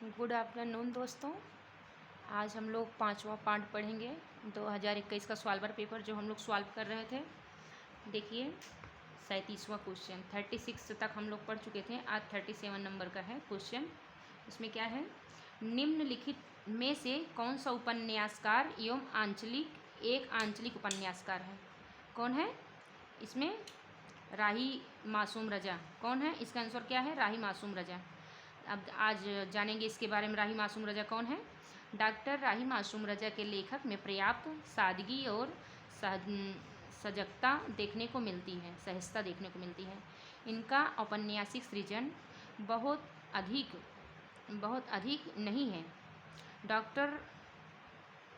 Good afternoon दोस्तों। आज हम लोग 5वां पार्ट पढ़ेंगे 2021 का सॉल्वर पेपर जो हम लोग सॉल्व कर रहे थे। देखिए 37वां क्वेश्चन, 36 तक हम लोग पढ़ चुके थे, आज 37 नंबर का है क्वेश्चन। इसमें क्या है, निम्नलिखित में से कौन सा उपन्यासकार एवं एक आंचलिक उपन्यासकार है? कौन है इसमें? राही मासूम रजा। कौन है? इसका आंसर क्या है? राही मासूम रजा। अब आज जानेंगे इसके बारे में। राही मासूम रजा कौन है? डॉक्टर राही मासूम रजा के लेखक में पर्याप्त सादगी और सजगता देखने को मिलती है, सहजता देखने को मिलती है। इनका औपन्यासिक सृजन बहुत अधिक नहीं है। डॉक्टर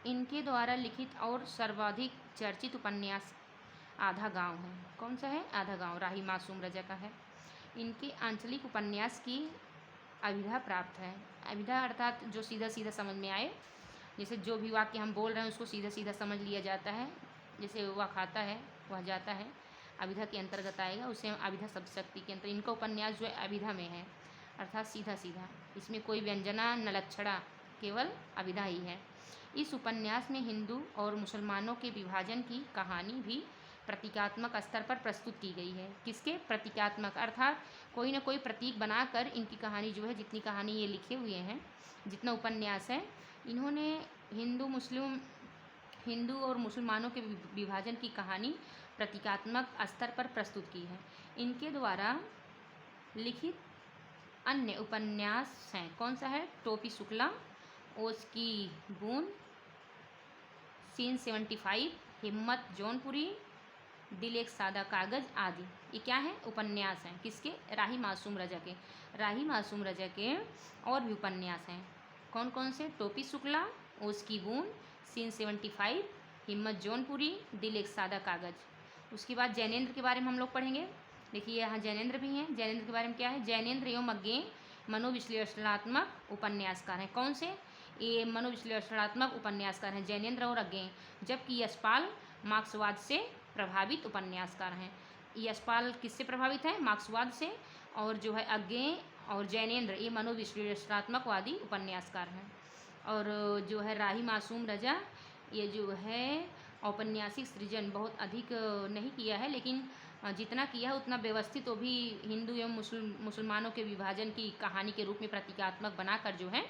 इनके द्वारा लिखित और सर्वाधिक चर्चित उपन्यास आधा गांव है। कौन सा है? आधा गांव राही मासूम रजा का है। इनके आंचलिक उपन्यास की अभिधा प्राप्त है। अभिधा अर्थात जो सीधा सीधा समझ में आए, जैसे जो भी वाक्य हम बोल रहे हैं उसको सीधा सीधा समझ लिया जाता है। जैसे वह खाता है, वह जाता है, अभिधा के अंतर्गत आएगा, उसे अभिधा शब्द शक्ति के अंतर्गत। इनका उपन्यास जो है अभिधा में है, अर्थात सीधा सीधा, इसमें कोई व्यंजना न लक्षणा, केवल अभिधा ही है। इस उपन्यास में हिंदू और मुसलमानों के विभाजन की कहानी भी प्रतीकात्मक स्तर पर प्रस्तुत की गई है। किसके? प्रतीकात्मक, अर्थात कोई ना कोई प्रतीक बनाकर इनकी कहानी जो है, जितनी कहानी ये लिखे हुए हैं, जितना उपन्यास है, इन्होंने हिंदू और मुसलमानों के विभाजन की कहानी प्रतीकात्मक स्तर पर प्रस्तुत की है। इनके द्वारा लिखित अन्य उपन्यास हैं। कौन सा है? टोपी शुक्ला, ओस की बूंद, सीन 75, हिम्मत जौनपुरी, दिल एक सादा कागज आदि। ये क्या है? उपन्यास हैं। किसके? राही मासूम रजा के। राही मासूम रजा के और भी उपन्यास हैं। कौन कौन से? टोपी शुक्ला, ओस की बूंद, सीन 75, हिम्मत जौनपुरी, दिल एक सादा कागज। उसके बाद जैनेन्द्र के बारे में हम लोग पढ़ेंगे। देखिए यहाँ जैनेन्द्र भी हैं। जैनेन्द्र के बारे में क्या है? जैनेन्द्र एवं अज्ञेय मनोविश्लेषणात्मक उपन्यासकार हैं। कौन से? ये मनोविश्लेषणात्मक उपन्यासकार हैं, जैनेन्द्र और अज्ञेय। जबकि यशपाल मार्क्सवाद से प्रभावित उपन्यासकार हैं। यशपाल किससे प्रभावित है? मार्क्सवाद से। और जो है अज्ञेय और जैनेन्द्र ये मनोविश्लेषणात्मकवादी उपन्यासकार हैं। और जो है राही मासूम रजा, ये जो है औपन्यासिक सृजन बहुत अधिक नहीं किया है, लेकिन जितना किया है उतना व्यवस्थित, तो भी हिंदू एवं मुसलमानों के विभाजन की कहानी के रूप में प्रतीकात्मक बनाकर जो है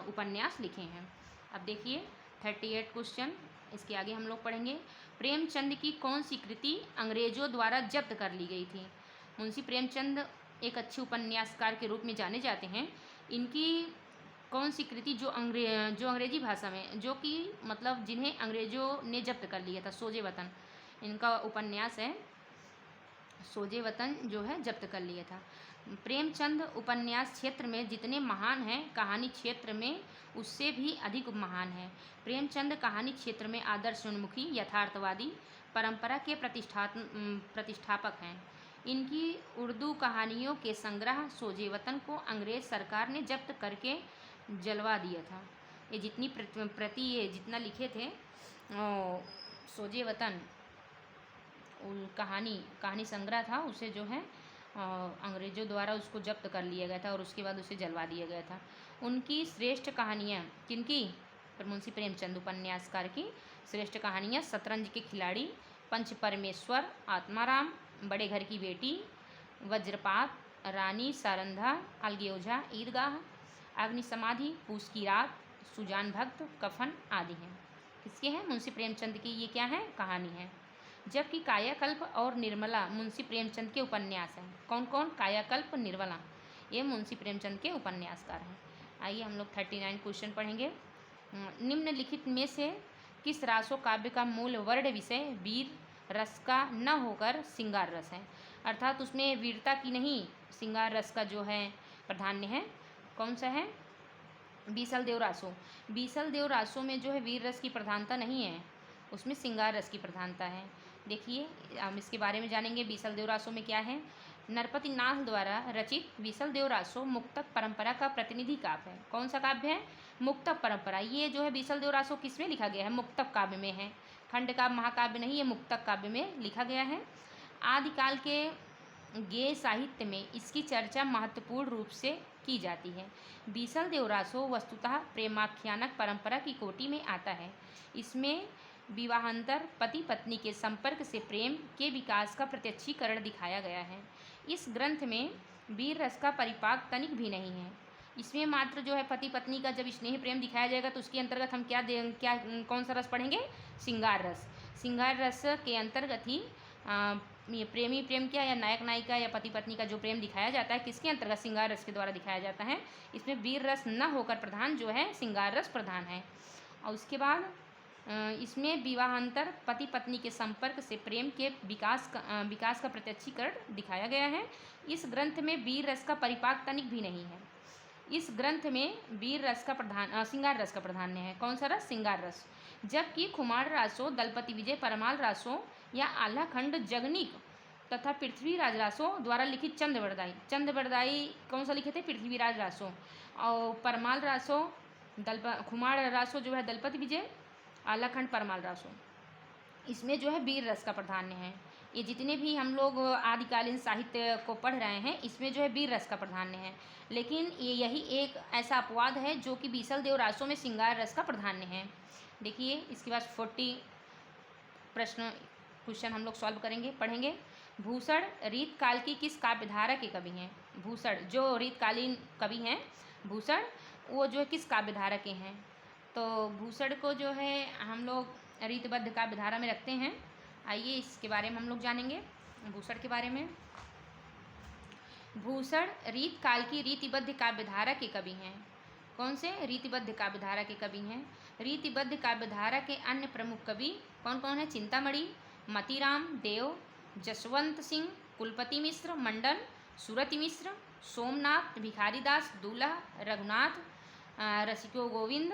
उपन्यास लिखे हैं। अब देखिए 38 क्वेश्चन, इसके आगे हम लोग पढ़ेंगे। प्रेमचंद की कौन सी कृति अंग्रेजों द्वारा जब्त कर ली गई थी? मुंशी प्रेमचंद एक अच्छे उपन्यासकार के रूप में जाने जाते हैं। इनकी कौन सी कृति जो अंग्रेजी भाषा में, जो कि मतलब जिन्हें अंग्रेजों ने जब्त कर लिया था, सोजे वतन, इनका उपन्यास है सोजे वतन, जो है जब्त कर लिया था। प्रेमचंद उपन्यास क्षेत्र में जितने महान हैं, कहानी क्षेत्र में उससे भी अधिक महान है। प्रेमचंद कहानी क्षेत्र में आदर्शोन्मुखी यथार्थवादी परंपरा के प्रतिष्ठापक हैं। इनकी उर्दू कहानियों के संग्रह सोजे वतन को अंग्रेज सरकार ने जब्त करके जलवा दिया था। ये जितनी प्रति ये जितना लिखे थे सोजे वतन कहानी संग्रह था, उसे जो है अंग्रेज़ों द्वारा उसको जब्त कर लिया गया था और उसके बाद उसे जलवा दिया गया था। उनकी श्रेष्ठ कहानियाँ किनकी? मुंशी प्रेमचंद उपन्यासकार की श्रेष्ठ कहानियाँ शतरंज के खिलाड़ी, पंच परमेश्वर, आत्माराम, बड़े घर की बेटी, वज्रपात, रानी सारंधा, अलगे ओझा, ईदगाह, अग्नि समाधि, पूस की रात, सुजान भक्त, कफन आदि हैं। किसके हैं? मुंशी प्रेमचंद की ये क्या है? कहानी है। जबकि कायाकल्प और निर्मला मुंशी प्रेमचंद के उपन्यास हैं। कौन कौन? कायाकल्प, निर्मला, ये मुंशी प्रेमचंद के उपन्यासकार हैं। आइए हम लोग 39 क्वेश्चन पढ़ेंगे। निम्नलिखित में से किस रासो काव्य का मूल वर्ण विषय वीर रस का न होकर श्रृंगार रस है? अर्थात उसमें वीरता की नहीं, श्रृंगार रस का जो है प्राधान्य है। कौन सा है? बीसल देव रासो। बीसल देव रासो में जो है वीर रस की प्रधानता नहीं है, उसमें श्रृंगार रस की प्रधानता है। देखिए हम इसके बारे में जानेंगे। बीसल देव रासो में क्या है? नरपति नाथ द्वारा रचित बीसल देव रासो मुक्तक परंपरा का प्रतिनिधि काव्य है। कौन सा काव्य है? मुक्तक परंपरा। ये जो है बीसल देव रासो किस में लिखा गया है? मुक्तक काव्य में है। खंड काव्य, महाकाव्य नहीं, ये मुक्तक काव्य में लिखा गया है। आदिकाल के गेय साहित्य में इसकी चर्चा महत्वपूर्ण रूप से की जाती है। बीसल देवरासो वस्तुतः प्रेमाख्यानक परंपरा की कोटि में आता है। इसमें विवाहांतर पति पत्नी के संपर्क से प्रेम के विकास का प्रत्यक्षीकरण दिखाया गया है। इस ग्रंथ में वीर रस का परिपाक तनिक भी नहीं है। इसमें मात्र जो है पति पत्नी का जब स्नेह प्रेम दिखाया जाएगा तो उसके अंतर्गत हम क्या कौन सा रस पढ़ेंगे? श्रृंगार रस। श्रृंगार रस के अंतर्गत ही ये प्रेमी प्रेम क्या या नायक नायिका या पति पत्नी का जो प्रेम दिखाया जाता है किसके अंतर्गत? श्रृंगार रस के द्वारा दिखाया जाता है। इसमें वीर रस न होकर प्रधान जो है श्रृंगार रस प्रधान है। और उसके बाद इसमें विवाहांतर पति पत्नी के संपर्क से प्रेम के विकास का प्रत्यक्षीकरण दिखाया गया है। इस ग्रंथ में वीर रस का परिपाक तनिक भी नहीं है। इस ग्रंथ में वीर रस का प्रधान श्रृंगार रस का प्राधान्य है। कौन सा रस? श्रृंगार रस। जबकि खुमार रासो, दलपति विजय परमाल रासो या आल्हाखंड जगनिक तथा पृथ्वीराज रासो द्वारा लिखित चंद्रवरदाई कौन सा लिखे थे? पृथ्वीराज रासो। और परमाल रासो खुमार रासो जो है दलपति विजय, आल्हाखंड परमाल रासो, इसमें जो है वीर रस का प्राधान्य है। ये जितने भी हम लोग आदिकालीन साहित्य को पढ़ रहे हैं इसमें जो है वीर रस का प्राधान्य है। लेकिन यही एक ऐसा अपवाद है जो कि बीसल देव रासों में श्रृंगार रस का प्राधान्य है। देखिए इसके बाद 40 क्वेश्चन हम लोग सॉल्व करेंगे, पढ़ेंगे। भूषण रीत काल की किस काव्यधारा के कवि हैं? भूषण जो रीतकालीन कवि हैं भूषण, वो जो है किस काव्यधारा के हैं? तो भूषण को जो है हम लोग रीतबद्ध काव्यधारा में रखते हैं। आइए इसके बारे में हम लोग जानेंगे, भूषण के बारे में। भूषण रीत काल की रीतिबद्ध काव्यधारा के कवि हैं। कौन से? रीतिबद्ध काव्यधारा के कवि हैं। रीतिबद्ध काव्यधारा के अन्य प्रमुख कवि कौन कौन है? चिंतामणि, मतीराम देव, जसवंत सिंह, कुलपति मिश्र, मंडल, सुरति मिश्र, सोमनाथ, भिखारीदास, दूल्हा, रघुनाथ, रसिको गोविंद,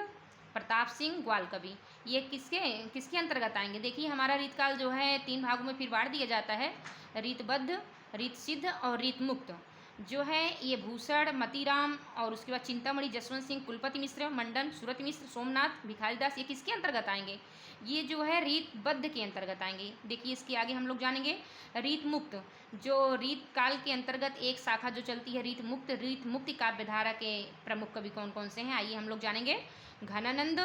प्रताप सिंह ग्वाल कवि। ये किसके अंतर्गत आएंगे? देखिए हमारा रीतकाल जो है 3 भागों में फिर बांट दिया जाता है, रीतबद्ध, रीत सिद्ध और रीत मुक्त। जो है ये भूषण, मतीराम और उसके बाद चिंतामणि, जसवंत सिंह, कुलपति मिश्र, मंडन, सूरत मिश्र, सोमनाथ, भिखारीदास, ये किसके अंतर्गत आएंगे? ये जो है रीतबद्ध के अंतर्गत आएंगे। देखिए इसके आगे हम लोग जानेंगे रीत मुक्त। जो रीत काल के अंतर्गत एक शाखा जो चलती है रीत मुक्त, रीत मुक्ति काव्यधारा के प्रमुख कवि कौन कौन से हैं? आइए हम लोग जानेंगे। घनानंद,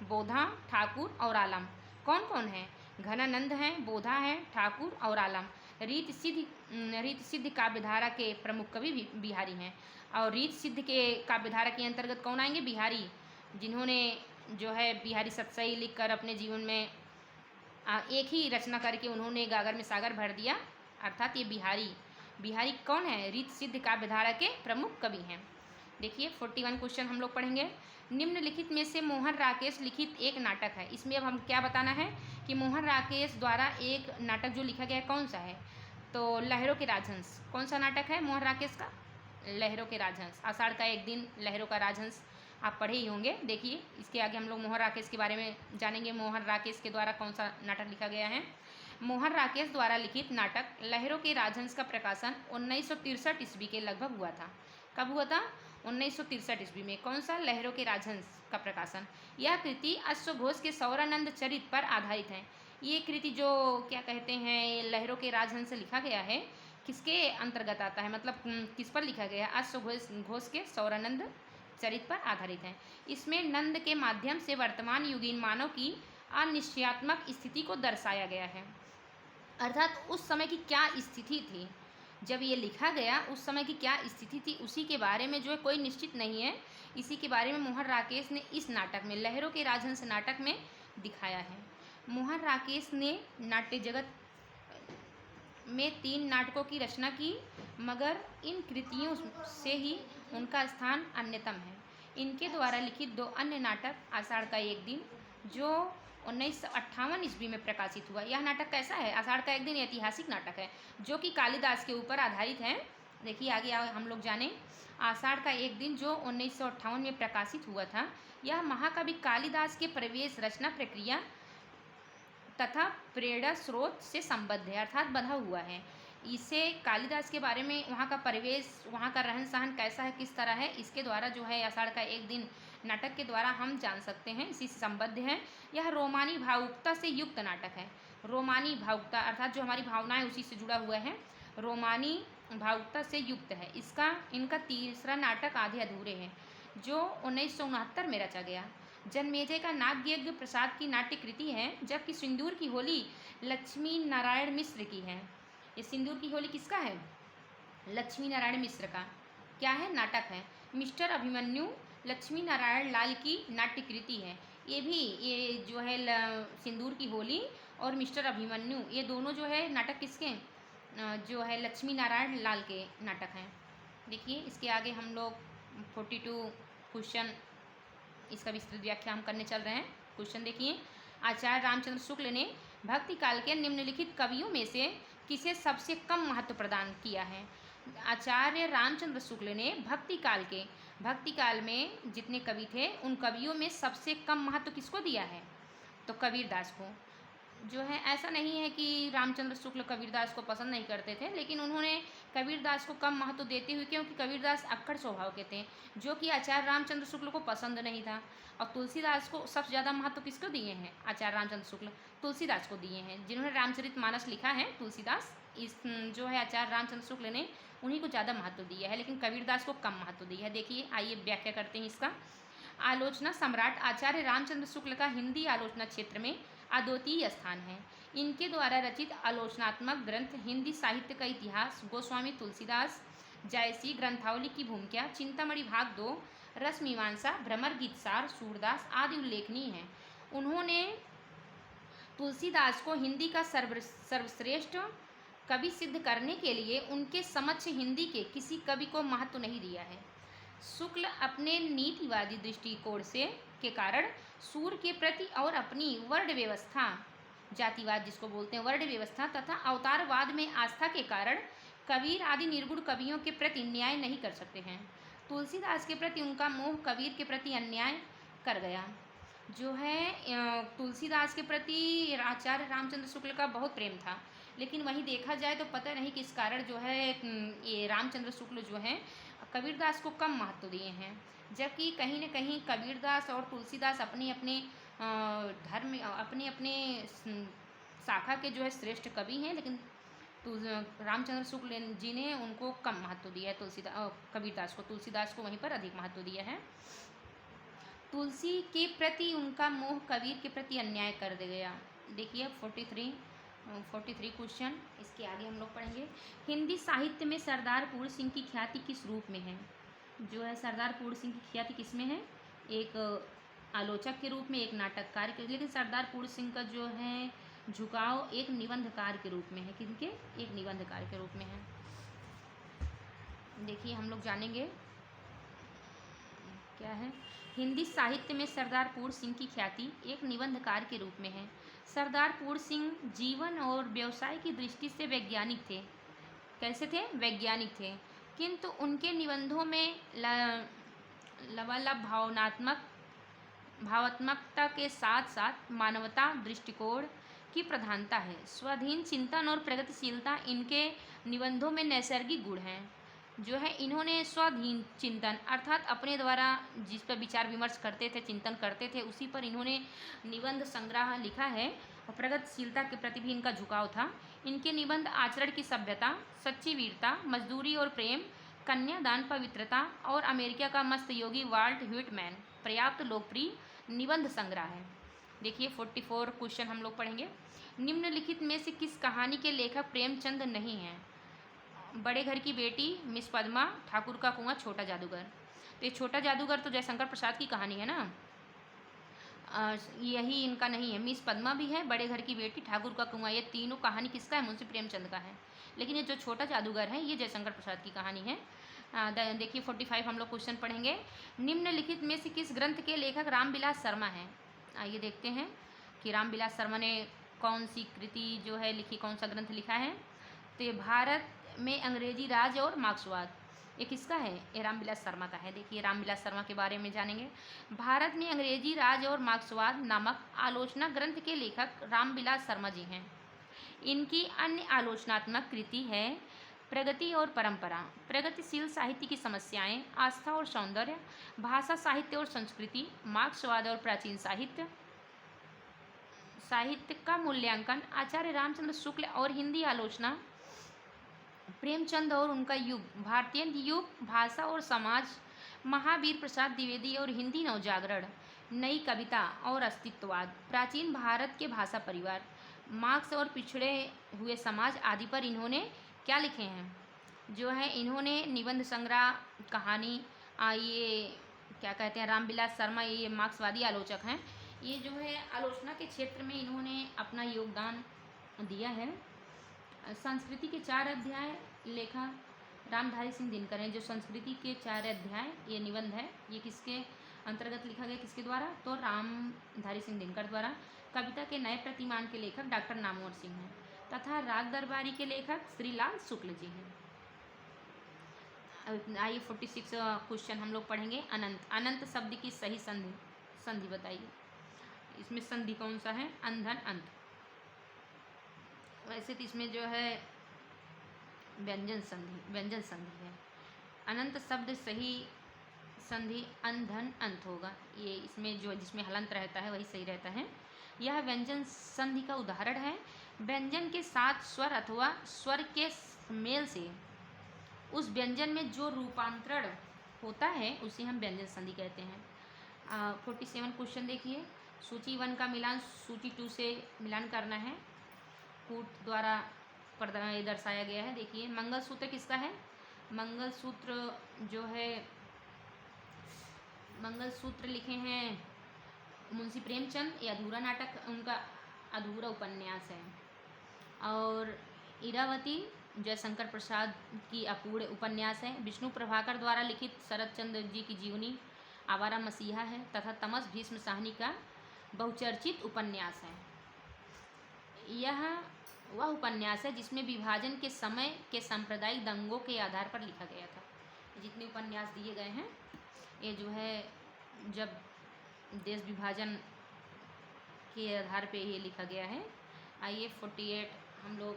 बोधा, ठाकुर और आलम। कौन कौन है? घनानंद हैं, बोधा है, ठाकुर और आलम। रीत सिद्ध काव्यधारा के प्रमुख कवि बिहारी हैं। और रीत सिद्ध के काव्यधारा के अंतर्गत कौन आएंगे? बिहारी, जिन्होंने जो है बिहारी सतसई लिखकर अपने जीवन में एक ही रचना करके उन्होंने गागर में सागर भर दिया, अर्थात ये बिहारी कौन है? रीत सिद्ध काव्यधारा के प्रमुख कवि हैं। देखिए 41 क्वेश्चन हम लोग पढ़ेंगे। निम्नलिखित में से मोहन राकेश लिखित एक नाटक है। इसमें अब हम क्या बताना है कि मोहन राकेश द्वारा एक नाटक जो लिखा गया है कौन सा है? तो लहरों के राजहंस। कौन सा नाटक है मोहन राकेश का? लहरों के राजहंस। आषाढ़ का एक दिन, लहरों का राजहंस आप पढ़े ही होंगे। देखिए इसके आगे हम लोग मोहन राकेश के बारे में जानेंगे। मोहन राकेश के द्वारा कौन सा नाटक लिखा गया है? मोहन राकेश द्वारा लिखित नाटक लहरों के राजहंस का प्रकाशन 1963 ईस्वी के लगभग हुआ था। कब हुआ था? 1963 ईस्वी में। कौन सा? लहरों के राजहंस का प्रकाशन। यह कृति अश्वघोष के सौरानंद चरित पर आधारित है। ये कृति जो क्या कहते हैं लहरों के राजहंस से लिखा गया है, किसके अंतर्गत आता है? मतलब किस पर लिखा गया है? अश्वघोष के सौरानंद चरित पर आधारित है। इसमें नंद के माध्यम से वर्तमान युगीन मानव की अनिश्चयात्मक स्थिति को दर्शाया गया है। अर्थात उस समय की क्या स्थिति थी, जब ये लिखा गया उस समय की क्या स्थिति थी, उसी के बारे में जो है कोई निश्चित नहीं है। इसी के बारे में मोहन राकेश ने इस नाटक में, लहरों के राजहंस नाटक में दिखाया है। मोहन राकेश ने नाट्य जगत में 3 नाटकों की रचना की, मगर इन कृतियों से ही उनका स्थान अन्यतम है। इनके द्वारा लिखित 2 अन्य नाटक, आषाढ़ का एक दिन जो 1958 ईस्वी में प्रकाशित हुआ। यह नाटक कैसा है? आषाढ़ का एक दिन ऐतिहासिक नाटक है जो कि कालिदास के ऊपर आधारित है। देखिए आगे हम लोग जानें। आषाढ़ का एक दिन जो 1958 में प्रकाशित हुआ था, यह महाकवि कालिदास के प्रवेश, रचना प्रक्रिया तथा प्रेरणा स्रोत से संबद्ध है, अर्थात बंधा हुआ है। इसे कालिदास के बारे में, वहाँ का परिवेश, वहाँ का रहन सहन कैसा है, किस तरह है, इसके द्वारा जो है आषाढ़ का एक दिन नाटक के द्वारा हम जान सकते हैं, इसी से संबद्ध है। यह रोमानी भावुकता से युक्त नाटक है। रोमानी भावुकता अर्थात जो हमारी भावना है उसी से जुड़ा हुआ है। रोमानी भावुकता से युक्त है। इनका तीसरा नाटक आधे अधूरे हैं, जो 1969 में रचा गया। जन्मेजय का नागयज्ञ प्रसाद की नाट्य कृति है, जबकि सिंदूर की होली लक्ष्मी नारायण मिश्र की है। ये सिंदूर की होली किसका है? लक्ष्मी नारायण मिश्र का क्या है? नाटक है। मिस्टर अभिमन्यु लक्ष्मी नारायण लाल की नाट्य कृति है। ये जो है सिंदूर की होली और मिस्टर अभिमन्यु, ये दोनों जो है नाटक किसके? जो है लक्ष्मी नारायण लाल के नाटक हैं। देखिए इसके आगे हम लोग 42 क्वेश्चन इसका विस्तृत व्याख्या हम करने चल रहे हैं। क्वेश्चन देखिए, आचार्य रामचंद्र शुक्ल ने भक्ति काल के निम्नलिखित कवियों में से किसे सबसे कम महत्व प्रदान किया है? आचार्य रामचंद्र शुक्ल ने भक्ति काल में जितने कवि थे उन कवियों में सबसे कम महत्व किसको दिया है? तो कबीरदास को। जो है ऐसा नहीं है कि रामचंद्र शुक्ल कबीरदास को पसंद नहीं करते थे, लेकिन उन्होंने कबीरदास को कम महत्व देते हुए, क्योंकि कबीरदास अक्खड़ स्वभाव के थे, जो कि आचार्य रामचंद्र शुक्ल को पसंद नहीं था। और तुलसीदास को सबसे ज़्यादा महत्व किसको दिए हैं? आचार्य रामचंद्र शुक्ल तुलसीदास को दिए हैं। जिन्होंने रामचरितमानस लिखा है तुलसीदास, इस जो है आचार्य रामचंद्र शुक्ल ने उन्हीं को ज़्यादा महत्व दिया है, लेकिन कबीरदास को कम महत्व दिया है। देखिए आइए व्याख्या करते हैं इसका। आलोचना सम्राट आचार्य रामचंद्र शुक्ल का हिंदी आलोचना क्षेत्र में अद्वितीय स्थान है। इनके द्वारा रचित आलोचनात्मक ग्रंथ हिंदी साहित्य का इतिहास, गोस्वामी तुलसीदास, जायसी, ग्रंथावली की भूमिका, चिंतामणि भाग 2, रस मीमांसा, भ्रमर गीतसार, सूरदास आदि उल्लेखनीय हैं। उन्होंने तुलसीदास को हिंदी का सर्वश्रेष्ठ कवि सिद्ध करने के लिए उनके समक्ष हिंदी के किसी कवि को महत्व नहीं दिया है। शुक्ल अपने नीतिवादी दृष्टिकोण के कारण सूर के प्रति और अपनी वर्ण व्यवस्था, जातिवाद जिसको बोलते हैं, वर्ण व्यवस्था तथा अवतारवाद में आस्था के कारण कबीर आदि निर्गुण कवियों के प्रति न्याय नहीं कर सकते हैं। तुलसीदास के प्रति उनका मोह कबीर के प्रति अन्याय कर गया। जो है तुलसीदास के प्रति आचार्य रामचंद्र शुक्ल का बहुत प्रेम था, लेकिन वहीं देखा जाए तो पता नहीं किस कारण जो है ये रामचंद्र शुक्ल जो हैं कबीरदास को कम महत्व दिए हैं, जबकि कहीं न कहीं कबीरदास और तुलसीदास अपने अपने धर्म, अपने अपने शाखा के जो है श्रेष्ठ कवि हैं, लेकिन रामचंद्र शुक्ल जी ने उनको कम महत्व दिया है। कबीरदास को, तुलसीदास को वहीं पर अधिक महत्व दिया है। तुलसी के प्रति उनका मोह कबीर के प्रति अन्याय कर दे गया। देखिए 43 क्वेश्चन इसके आगे हम लोग पढ़ेंगे। हिंदी साहित्य में सरदार पूर्ण सिंह की ख्याति किस रूप में है? जो है सरदार पूर्ण सिंह की ख्याति किस में है? एक आलोचक के रूप में, एक नाटककार के, लेकिन सरदार पूर्ण सिंह का जो है झुकाव एक निबंधकार के रूप में है। किनके? एक निबंधकार के रूप में है। देखिए हम लोग जानेंगे क्या है। हिंदी साहित्य में सरदार पूर्ण सिंह की ख्याति एक निबंधकार के रूप में है। सरदार पूर्ण सिंह जीवन और व्यवसाय की दृष्टि से वैज्ञानिक थे। कैसे थे? वैज्ञानिक थे, किंतु उनके निबंधों में लबालब भावात्मकता के साथ साथ मानवता दृष्टिकोण की प्रधानता है। स्वाधीन चिंतन और प्रगतिशीलता इनके निबंधों में नैसर्गिक गुण हैं। जो है इन्होंने स्वाधीन चिंतन अर्थात अपने द्वारा जिस पर विचार विमर्श करते थे, चिंतन करते थे, उसी पर इन्होंने निबंध संग्रह लिखा है। और प्रगतिशीलता के प्रति भी इनका झुकाव था। इनके निबंध आचरण की सभ्यता, सच्ची वीरता, मजदूरी और प्रेम, कन्यादान, पवित्रता और अमेरिका का मस्त योगी वाल्ट व्हिटमैन पर्याप्त लोकप्रिय निबंध संग्रह है। देखिए 44 क्वेश्चन हम लोग पढ़ेंगे। निम्नलिखित में से किस कहानी के लेखक प्रेमचंद नहीं हैं? बड़े घर की बेटी, मिस पद्मा, ठाकुर का कुआं, छोटा जादूगर। तो ये छोटा जादूगर तो जयशंकर प्रसाद की कहानी है ना, यही इनका नहीं है। मिस पद्मा भी है, बड़े घर की बेटी, ठाकुर का कुआं, ये तीनों कहानी किसका है? मुंशी प्रेमचंद का है। लेकिन ये जो छोटा जादूगर है ये जयशंकर प्रसाद की कहानी है। देखिए 45 हम लोग क्वेश्चन पढ़ेंगे। निम्नलिखित में से किस ग्रंथ के लेखक रामविलास शर्मा हैं? आइए देखते हैं कि रामविलास शर्मा ने कौन सी कृति जो है लिखी, कौन सा ग्रंथ लिखा है। तो ये भारत में अंग्रेजी राज और मार्क्सवाद, ये किसका है? ये रामविलास शर्मा का है। देखिए रामविलास शर्मा के बारे में जानेंगे। भारत में अंग्रेजी राज और मार्क्सवाद नामक आलोचना ग्रंथ के लेखक रामविलास शर्मा जी हैं। इनकी अन्य आलोचनात्मक कृति है प्रगति और परंपरा, प्रगतिशील साहित्य की समस्याएं, आस्था और सौंदर्य, भाषा साहित्य और संस्कृति, मार्क्सवाद और प्राचीन साहित्य का मूल्यांकन, आचार्य रामचंद्र शुक्ल और हिंदी आलोचना, प्रेमचंद और उनका युग, भारतीय युग, भाषा और समाज, महावीर प्रसाद द्विवेदी और हिंदी नवजागरण, नई कविता और अस्तित्ववाद, प्राचीन भारत के भाषा परिवार, मार्क्स और पिछड़े हुए समाज आदि पर इन्होंने क्या लिखे हैं? जो है इन्होंने निबंध संग्रह, कहानी, ये क्या कहते हैं, रामविलास शर्मा, ये मार्क्सवादी आलोचक हैं। ये जो है आलोचना के क्षेत्र में इन्होंने अपना योगदान दिया है। संस्कृति के 4 अध्याय लेखा रामधारी सिंह दिनकर हैं। जो संस्कृति के 4 अध्याय ये निबंध है, ये किसके अंतर्गत लिखा गया, किसके द्वारा? तो रामधारी सिंह दिनकर द्वारा। कविता के नए प्रतिमान के लेखक डॉक्टर नामवर सिंह हैं तथा राग दरबारी के लेखक श्रीलाल शुक्ल जी हैं। आइए 46 क्वेश्चन हम लोग पढ़ेंगे। अनंत, अनंत शब्द की सही संधि बताइए। इसमें संधि कौन सा है? अंधन अंत। वैसे तो इसमें जो है व्यंजन संधि है। अनंत शब्द सही संधि अंधन अंत होगा। ये इसमें जो जिसमें हलंत रहता है वही सही रहता है। यह व्यंजन संधि का उदाहरण है। व्यंजन के साथ स्वर अथवा स्वर के मेल से उस व्यंजन में जो रूपांतरण होता है उसे हम व्यंजन संधि कहते हैं। 47 क्वेश्चन देखिए। सूची 1 का मिलान सूची 2 से मिलान करना है। कूट द्वारा ये दर्शाया गया है। देखिए मंगलसूत्र किसका है? मंगलसूत्र जो है मंगलसूत्र लिखे हैं मुंशी प्रेमचंद। ये अधूरा नाटक, उनका अधूरा उपन्यास है। और इरावती जयशंकर प्रसाद की अपूर्ण उपन्यास है। विष्णु प्रभाकर द्वारा लिखित शरद चंद्र जी की जीवनी आवारा मसीहा है तथा तमस भीष्म साहनी का बहुचर्चित उपन्यास है। यह वह उपन्यास है जिसमें विभाजन के समय के सांप्रदायिक दंगों के आधार पर लिखा गया था। जितने उपन्यास दिए गए हैं ये जो है जब देश विभाजन के आधार पे ये लिखा गया है। आइए 48 हम लोग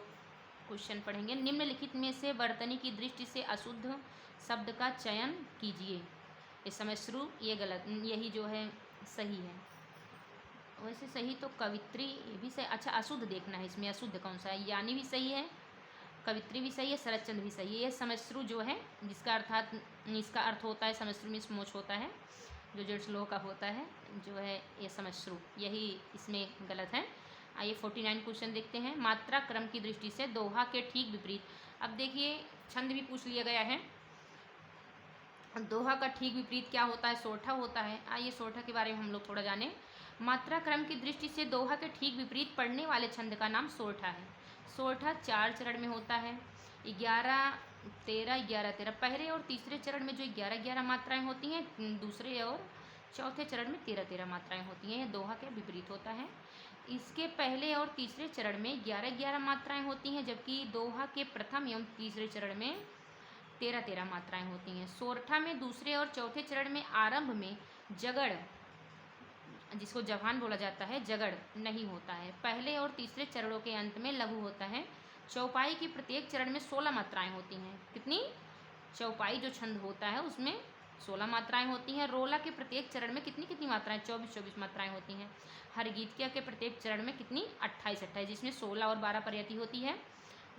क्वेश्चन पढ़ेंगे। निम्नलिखित में से वर्तनी की दृष्टि से अशुद्ध शब्द का चयन कीजिए। इस समय शुरू, ये गलत, यही जो है सही है। वैसे सही तो कवित्री, ये भी सही। अच्छा अशुद्ध देखना है इसमें, अशुद्ध कौन सा है? यानी भी सही है, कवित्री भी सही है, शरदचंद्र भी सही है। ये समश्रु जो है जिसका अर्थात इसका अर्थ होता है समश्रु में मोच होता है, जो जड़ श्लोक का होता है जो है ये समश्रु, यही इसमें गलत है। आइए 49 क्वेश्चन देखते हैं। मात्रा क्रम की दृष्टि से दोहा के ठीक विपरीत। अब देखिए छंद भी पूछ लिया गया है। दोहा का ठीक विपरीत क्या होता है? सोरठा होता है। आइए सोरठा के बारे में हम लोग थोड़ा जानें। मात्रा क्रम की दृष्टि से दोहा के ठीक विपरीत पढ़ने वाले छंद का नाम सोरठा है। सोरठा 4 चरण में होता है। 11 13 11 13। पहले और तीसरे चरण में जो 11 11 मात्राएं होती हैं, दूसरे और चौथे चरण में 13 13 मात्राएं होती हैं। यह दोहा के विपरीत होता है। इसके पहले और तीसरे चरण में 11 11 मात्राएं होती हैं, जबकि दोहा के प्रथम एवं तीसरे चरण में 13 13 मात्राएं होती हैं। सोरठा में दूसरे और चौथे चरण में आरंभ में जगड़, जिसको जवान बोला जाता है, जगड़ नहीं होता है। पहले और तीसरे चरणों के अंत में लघु होता है। चौपाई की प्रत्येक चरण में 16 मात्राएं होती हैं। कितनी? चौपाई जो छंद होता है उसमें 16 मात्राएं होती हैं। रोला के प्रत्येक चरण में कितनी कितनी मात्राएं? 24 24 मात्राएं होती हैं। हरगीतिया के प्रत्येक चरण में कितनी? 28 28, जिसमें 16 और 12 प्रयति होती है।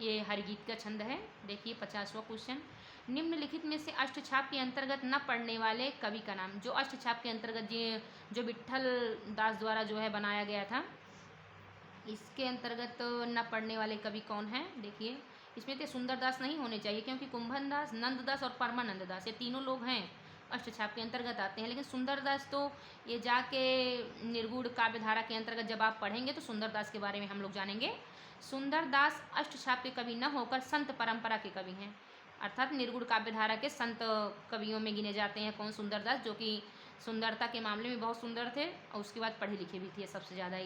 ये हरगीत का छंद है। देखिए 50वां क्वेश्चन। निम्नलिखित में से अष्टछाप के अंतर्गत न पढ़ने वाले कवि का नाम। जो अष्टछाप के अंतर्गत जो विट्ठल दास द्वारा जो है बनाया गया था, इसके अंतर्गत न पढ़ने वाले कवि कौन हैं? देखिए इसमें तो सुंदरदास नहीं होने चाहिए, क्योंकि कुंभन दास, नंददास और परमानंद दास ये तीनों लोग हैं अष्टछाप के अंतर्गत आते हैं। लेकिन सुंदरदास तो ये जाके निर्गुण काव्यधारा के अंतर्गत जब आप पढ़ेंगे तो सुंदरदास के बारे में हम लोग जानेंगे। सुंदरदास अष्टछाप के कवि न होकर संत परंपरा के कवि हैं, अर्थात निर्गुण काव्यधारा के संत कवियों में गिने जाते हैं। कौन? सुंदरदास, जो कि सुंदरता के मामले में बहुत सुंदर थे और उसके बाद पढ़े लिखे भी थे सबसे ज़्यादा।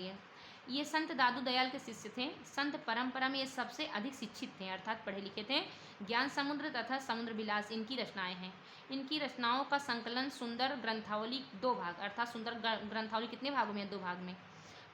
ये संत दादू दयाल के शिष्य थे। संत परंपरा में ये सबसे अधिक शिक्षित थे, अर्थात पढ़े लिखे थे। ज्ञान समुद्र तथा समुद्र विलास इनकी रचनाएं हैं। इनकी रचनाओं का संकलन सुंदर ग्रंथावली 2 भाग, अर्थात सुंदर ग्रंथावली कितने भागों में? 2 भाग में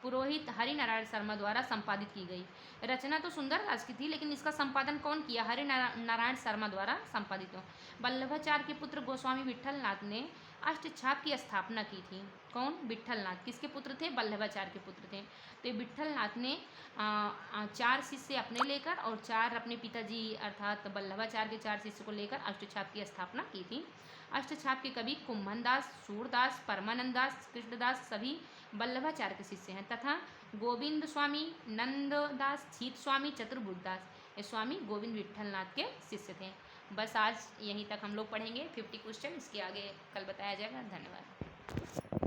पुरोहित हरिनारायण शर्मा द्वारा संपादित की गई। रचना तो सुंदरदास की थी, लेकिन इसका संपादन कौन किया? हरिनारायण शर्मा द्वारा संपादित हो। वल्लभाचार्य के पुत्र गोस्वामी विट्ठलनाथ ने अष्टछाप की स्थापना की थी? कौन? विट्ठलनाथ। किसके पुत्र थे? वल्लभाचार्य के पुत्र थे। तो ये विट्ठलनाथ ने 4 शिष्य अपने लेकर और 4 अपने पिताजी अर्थात वल्लभाचार्य के 4 शिष्य को लेकर अष्टछाप की स्थापना की थी। अष्टछाप के कवि कुम्भनदास, सूरदास, परमानंद दास, कृष्णदास सभी वल्लभाचार्य के शिष्य हैं तथा गोविंद स्वामी, नंददास, छीत स्वामी, चतुर्भुजदास ये स्वामी गोविंद विट्ठलनाथ के शिष्य थे। बस आज यहीं तक हम लोग पढ़ेंगे 50 क्वेश्चन, इसके आगे कल बताया जाएगा। धन्यवाद।